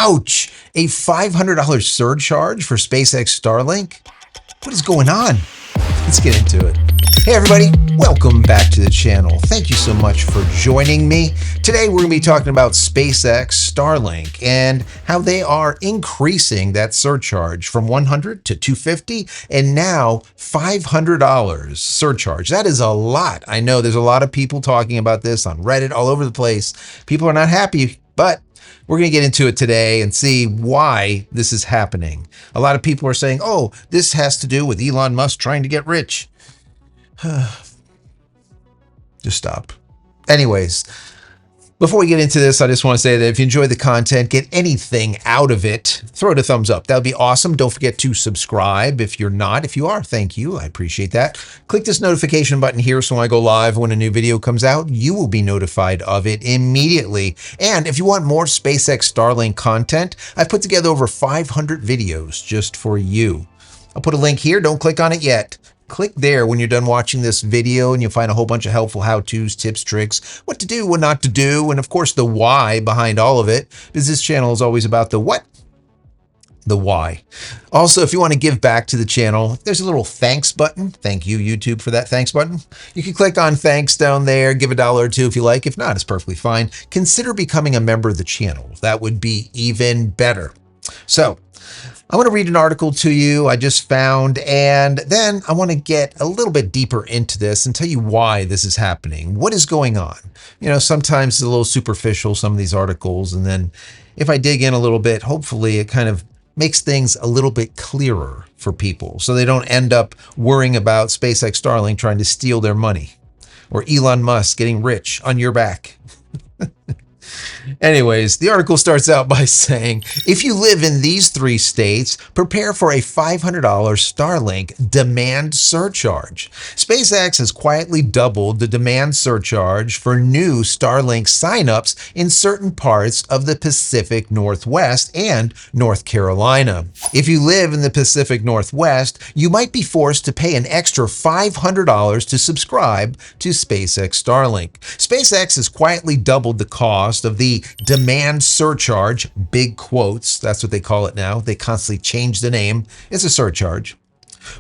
Ouch! A $500 surcharge for SpaceX Starlink? What is going on? Let's get into it. Hey everybody, welcome back to the channel. Thank you so much for joining me. Today we're going to be talking about SpaceX Starlink and how they are increasing that surcharge from $100 to $250 and now $500 surcharge. That is a lot. I know there's a lot of people talking about this on Reddit all over the place. People are not happy, but we're going to get into it today and see why this is happening. A lot of people are saying, oh, this has to do with Elon Musk trying to get rich. Just stop. Anyways, before we get into this, I just want to say that if you enjoy the content, get anything out of it, throw it a thumbs up. That would be awesome. Don't forget to subscribe if you're not. If you are, thank you. I appreciate that. Click this notification button here so when I go live, when a new video comes out, you will be notified of it immediately. And if you want more SpaceX Starlink content, I've put together over 500 videos just for you. I'll put a link here. Don't click on it yet. Click there when you're done watching this video and you'll find a whole bunch of helpful how-tos, tips, tricks, what to do, what not to do, and of course the why behind all of it, because this channel is always about the what, the why. Also, if you want to give back to the channel, there's a little thanks button. Thank you, YouTube, for that thanks button. You can click on thanks down there, give $1 or $2 if you like. If not, it's perfectly fine. Consider becoming a member of the channel. That would be even better. So, I want to read an article to you I just found, and then I want to get a little bit deeper into this and tell you why this is happening. What is going on? You know, sometimes it's a little superficial, some of these articles, and then if I dig in a little bit, hopefully it kind of makes things a little bit clearer for people so they don't end up worrying about SpaceX Starlink trying to steal their money or Elon Musk getting rich on your back. Anyways, the article starts out by saying, if you live in these 3 states, prepare for a $500 Starlink demand surcharge. SpaceX has quietly doubled the demand surcharge for new Starlink signups in certain parts of the Pacific Northwest and North Carolina. If you live in the Pacific Northwest, you might be forced to pay an extra $500 to subscribe to SpaceX Starlink. SpaceX has quietly doubled the cost of the demand surcharge, big quotes, that's what they call it now. They constantly change the name. It's a surcharge.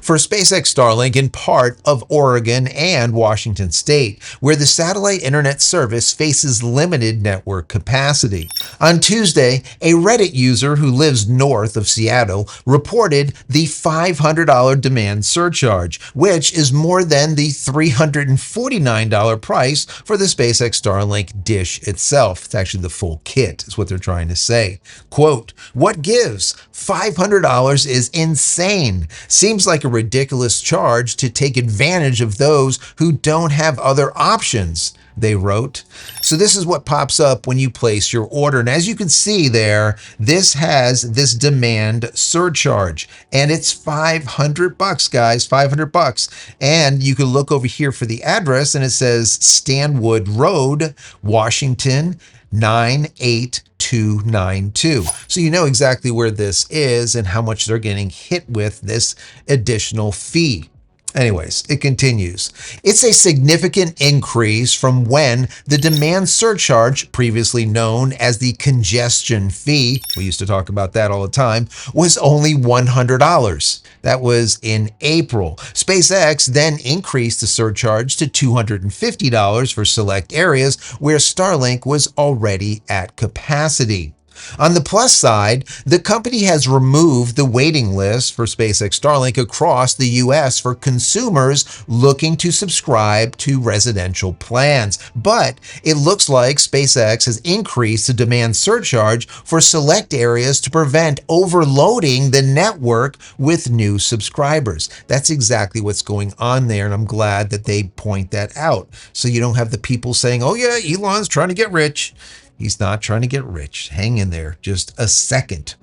For SpaceX Starlink in part of Oregon and Washington State, where the satellite internet service faces limited network capacity. On Tuesday, a Reddit user who lives north of Seattle reported the $500 demand surcharge, which is more than the $349 price for the SpaceX Starlink dish itself. It's actually the full kit, is what they're trying to say. Quote, what gives? $500 is insane. Seems like a ridiculous charge to take advantage of those who don't have other options, they wrote. So this is what pops up when you place your order. And as you can see there, this has this demand surcharge and it's $500, guys, $500. And you can look over here for the address and it says Stanwood Road, Washington, 98292. So you know exactly where this is and how much they're getting hit with this additional fee. Anyways, it continues. It's a significant increase from when the demand surcharge, previously known as the congestion fee, we used to talk about that all the time, was only $100. That was in April. SpaceX then increased the surcharge to $250 for select areas where Starlink was already at capacity. On the plus side, the company has removed the waiting list for SpaceX Starlink across the US for consumers looking to subscribe to residential plans. But it looks like SpaceX has increased the demand surcharge for select areas to prevent overloading the network with new subscribers. That's exactly what's going on there, and I'm glad that they point that out. So you don't have the people saying, oh yeah, Elon's trying to get rich. He's not trying to get rich. Hang in there just a second.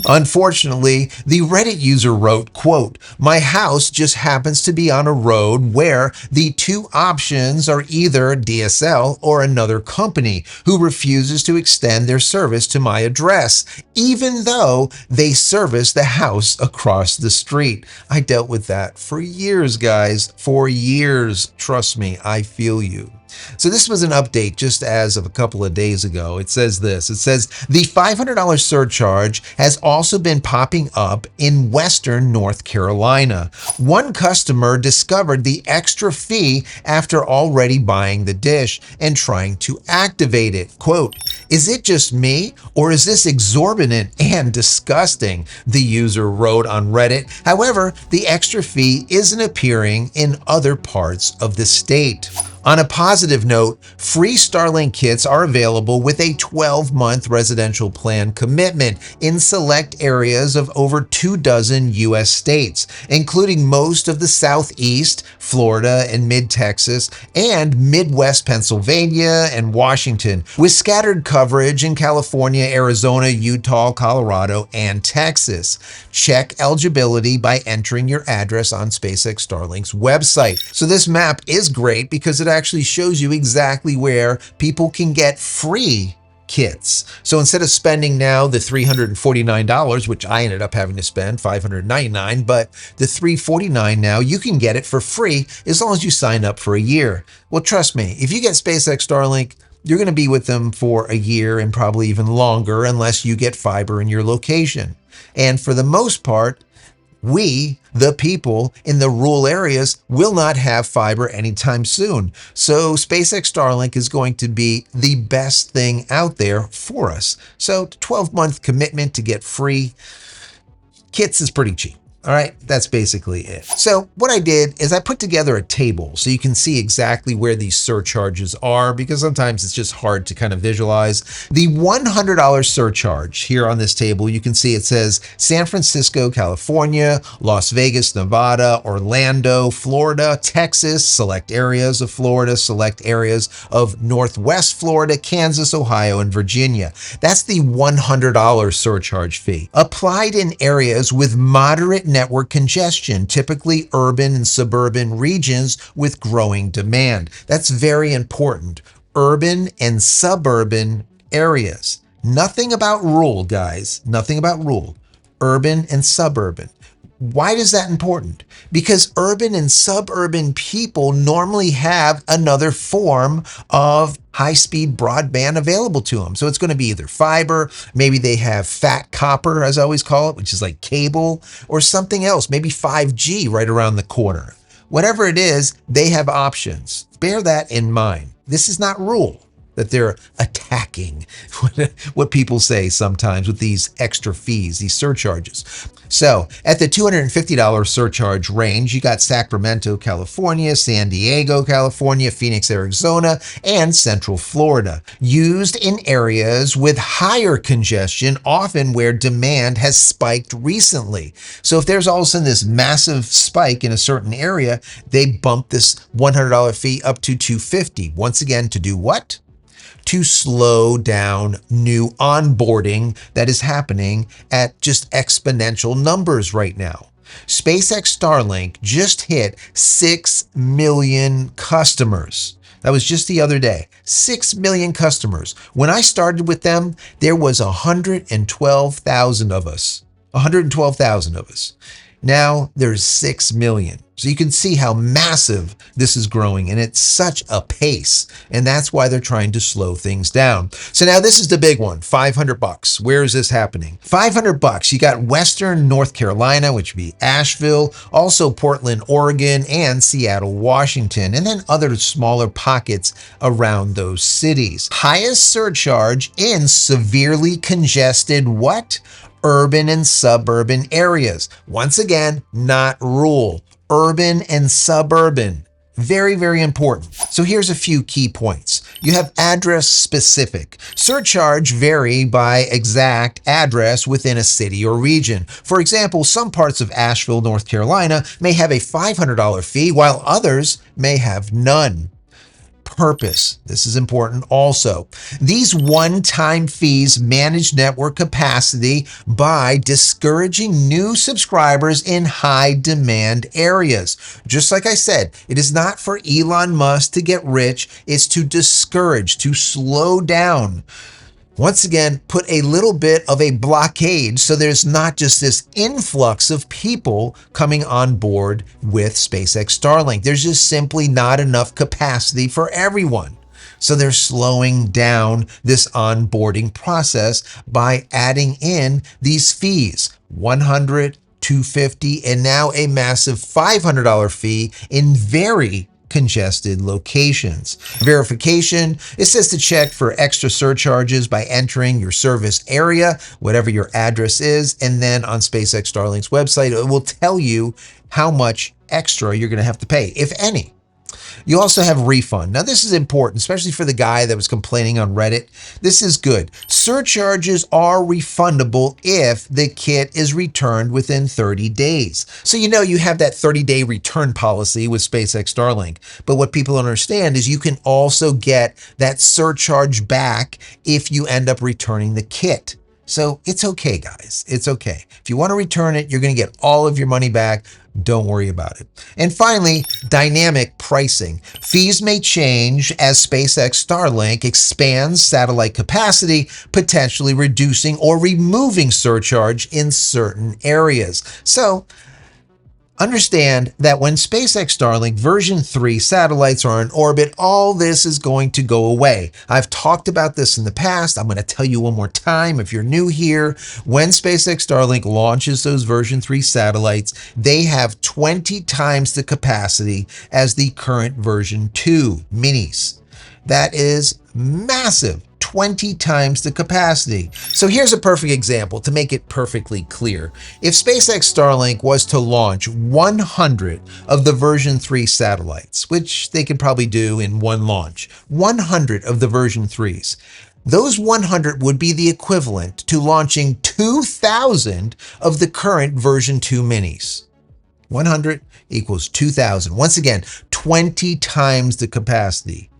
Unfortunately, the Reddit user wrote, quote, my house just happens to be on a road where the 2 options are either DSL or another company who refuses to extend their service to my address, even though they service the house across the street. I dealt with that for years, guys, for years. Trust me, I feel you. So this was an update just as of a couple of days ago. It says this. It says the $500 surcharge has also been popping up in Western North Carolina. One customer discovered the extra fee after already buying the dish and trying to activate it. Quote, "Is it just me, or is this exorbitant and disgusting?" the user wrote on Reddit. However, the extra fee isn't appearing in other parts of the state. On a positive note, free Starlink kits are available with a 12-month residential plan commitment in select areas of over 24 U.S. states, including most of the Southeast, Florida and mid-Texas, and Midwest Pennsylvania and Washington, with scattered coverage in California, Arizona, Utah, Colorado, and Texas. Check eligibility by entering your address on SpaceX Starlink's website. So this map is great because it actually shows you exactly where people can get free kits. So instead of spending now the $349, which I ended up having to spend $599, but the $349 now, you can get it for free as long as you sign up for a year. Well, trust me, if you get SpaceX Starlink, you're going to be with them for a year and probably even longer unless you get fiber in your location. And for the most part, we, the people in the rural areas, will not have fiber anytime soon. So SpaceX Starlink is going to be the best thing out there for us. So 12-month commitment to get free kits is pretty cheap. All right, that's basically it. So what I did is I put together a table so you can see exactly where these surcharges are, because sometimes it's just hard to kind of visualize. The $100 surcharge here on this table, you can see it says San Francisco, California, Las Vegas, Nevada, Orlando, Florida, Texas, select areas of Florida, select areas of Northwest Florida, Kansas, Ohio, and Virginia. That's the $100 surcharge fee. Applied in areas with moderate network congestion, typically urban and suburban regions with growing demand. That's very important. Urban and suburban areas. Nothing about rural, guys. Nothing about rural. Urban and suburban. Why is that important? Because urban and suburban people normally have another form of high-speed broadband available to them. So it's going to be either fiber, maybe they have fat copper, as I always call it, which is like cable, or something else, maybe 5G right around the corner. Whatever it is, they have options. Bear that in mind. This is not rural that they're attacking, what people say sometimes with these extra fees, these surcharges. So at the $250 surcharge range, you got Sacramento, California, San Diego, California, Phoenix, Arizona, and Central Florida. Used in areas with higher congestion, often where demand has spiked recently. So if there's all of a sudden this massive spike in a certain area, they bump this $100 fee up to $250. Once again, to do what? To slow down new onboarding that is happening at just exponential numbers right now. SpaceX Starlink just hit 6 million customers. That was just the other day. 6 million customers. When I started with them, there was 112,000 of us. 112,000 of us. Now there's 6 million. So you can see how massive this is growing, and it's such a pace. And that's why they're trying to slow things down. So now this is the big one, $500. Where is this happening? $500. You got Western North Carolina, which would be Asheville, also Portland, Oregon, and Seattle, Washington, and then other smaller pockets around those cities. Highest surcharge in severely congested what? Urban and suburban areas. Once again, not rural. Urban and suburban. Very, very important. So here's a few key points. You have address specific. Surcharge vary by exact address within a city or region. For example, some parts of Asheville, North Carolina may have a $500 fee, while others may have none. Purpose. This is important also. These one-time fees manage network capacity by discouraging new subscribers in high-demand areas. Just like I said, it is not for Elon Musk to get rich. It's to discourage, to slow down once again, put a little bit of a blockade so there's not just this influx of people coming on board with SpaceX Starlink. There's just simply not enough capacity for everyone. So they're slowing down this onboarding process by adding in these fees, $100, $250, and now a massive $500 fee in very congested locations. Verification, it says to check for extra surcharges by entering your service area, whatever your address is, and then on SpaceX Starlink's website, it will tell you how much extra you're going to have to pay, if any. You also have refund. Now, this is important, especially for the guy that was complaining on Reddit. This is good. Surcharges are refundable if the kit is returned within 30 days. So, you have that 30-day return policy with SpaceX Starlink. But what people don't understand is you can also get that surcharge back if you end up returning the kit. So it's okay, guys. It's okay. If you want to return it, you're going to get all of your money back. Don't worry about it. And finally, dynamic pricing. Fees may change as SpaceX Starlink expands satellite capacity, potentially reducing or removing surcharge in certain areas. So understand that when SpaceX Starlink version 3 satellites are in orbit, all this is going to go away. I've talked about this in the past. I'm going to tell you one more time if you're new here. When SpaceX Starlink launches those version 3 satellites, they have 20 times the capacity as the current version 2 minis. That is massive. 20 times the capacity. So here's a perfect example to make it perfectly clear. If SpaceX Starlink was to launch 100 of the version 3 satellites, which they could probably do in one launch, 100 of the version 3s, those 100 would be the equivalent to launching 2,000 of the current version 2 minis. 100 equals 2,000. Once again, 20 times the capacity.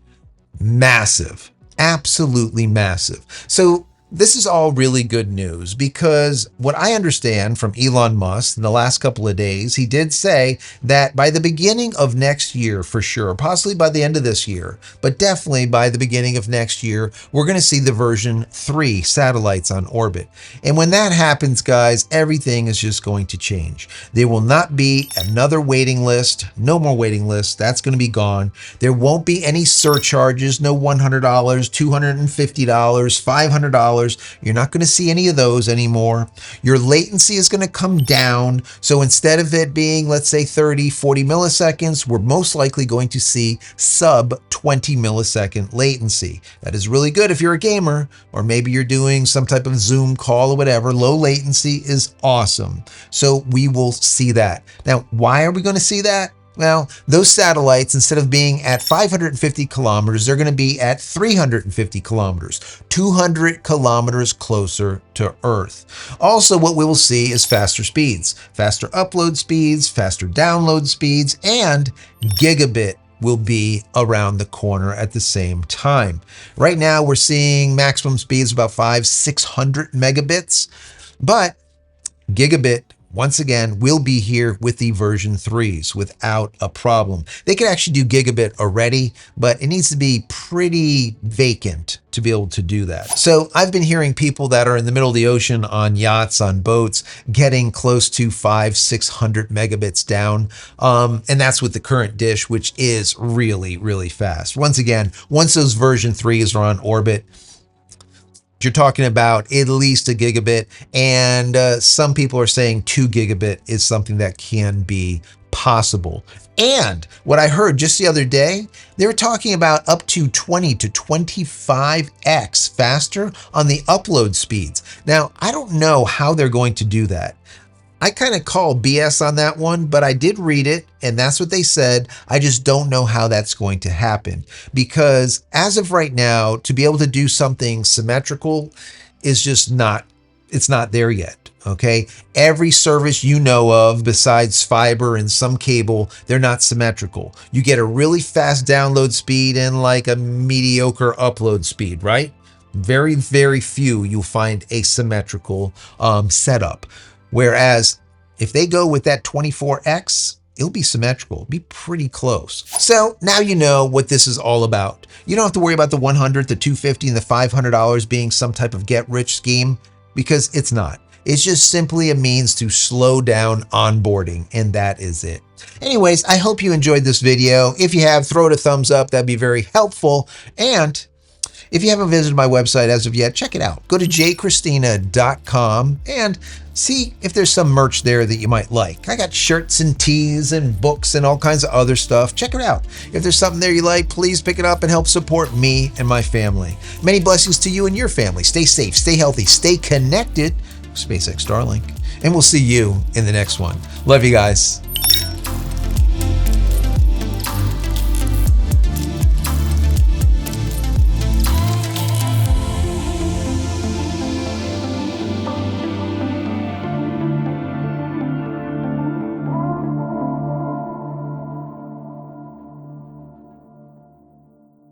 Massive. Absolutely massive. So this is all really good news because what I understand from Elon Musk in the last couple of days, he did say that by the beginning of next year, for sure, possibly by the end of this year, but definitely by the beginning of next year, we're going to see the version 3 satellites on orbit. And when that happens, guys, everything is just going to change. There will not be another waiting list, no more waiting lists. That's going to be gone. There won't be any surcharges, no $100, $250, $500. You're not going to see any of those anymore. Your latency is going to come down. So instead of it being, let's say 30, 40 milliseconds, we're most likely going to see sub 20 millisecond latency. That is really good if you're a gamer, or maybe you're doing some type of Zoom call or whatever. Low latency is awesome. So we will see that. Now, why are we going to see that? Well, those satellites, instead of being at 550 kilometers, they're going to be at 350 kilometers, 200 kilometers closer to Earth. Also, what we will see is faster speeds, faster upload speeds, faster download speeds, and gigabit will be around the corner at the same time. Right now, we're seeing maximum speeds about 600 megabits, but gigabit, once again, will be here with the version 3s without a problem. They can actually do gigabit already, but it needs to be pretty vacant to be able to do that. So I've been hearing people that are in the middle of the ocean on yachts, on boats, getting close to 600 megabits down. And that's with the current dish, which is really, really fast. Once again, once those version 3s are on orbit, you're talking about at least a gigabit, and some people are saying 2 gigabit is something that can be possible. And what I heard just the other day, they were talking about up to 20 to 25x faster on the upload speeds. Now, I don't know how they're going to do that. I kind of call BS on that one, but I did read it, and that's what they said. I just don't know how that's going to happen, because as of right now, to be able to do something symmetrical is just not, it's not there yet, okay? Every service you know of besides fiber and some cable, they're not symmetrical. You get a really fast download speed and like a mediocre upload speed, right? Very, very few you'll find a symmetrical setup. Whereas if they go with that 24x, it'll be symmetrical, it'll be pretty close. So now you know what this is all about. You don't have to worry about the $100, the $250, and the $500 being some type of get-rich scheme, because it's not. It's just simply a means to slow down onboarding, and that is it. Anyways, I hope you enjoyed this video. If you have, throw it a thumbs up. That'd be very helpful. And if you haven't visited my website as of yet, check it out. Go to JCristina.com and see if there's some merch there that you might like. I got shirts and tees and books and all kinds of other stuff. Check it out. If there's something there you like, please pick it up and help support me and my family. Many blessings to you and your family. Stay safe, stay healthy, stay connected with SpaceX Starlink. And we'll see you in the next one. Love you guys.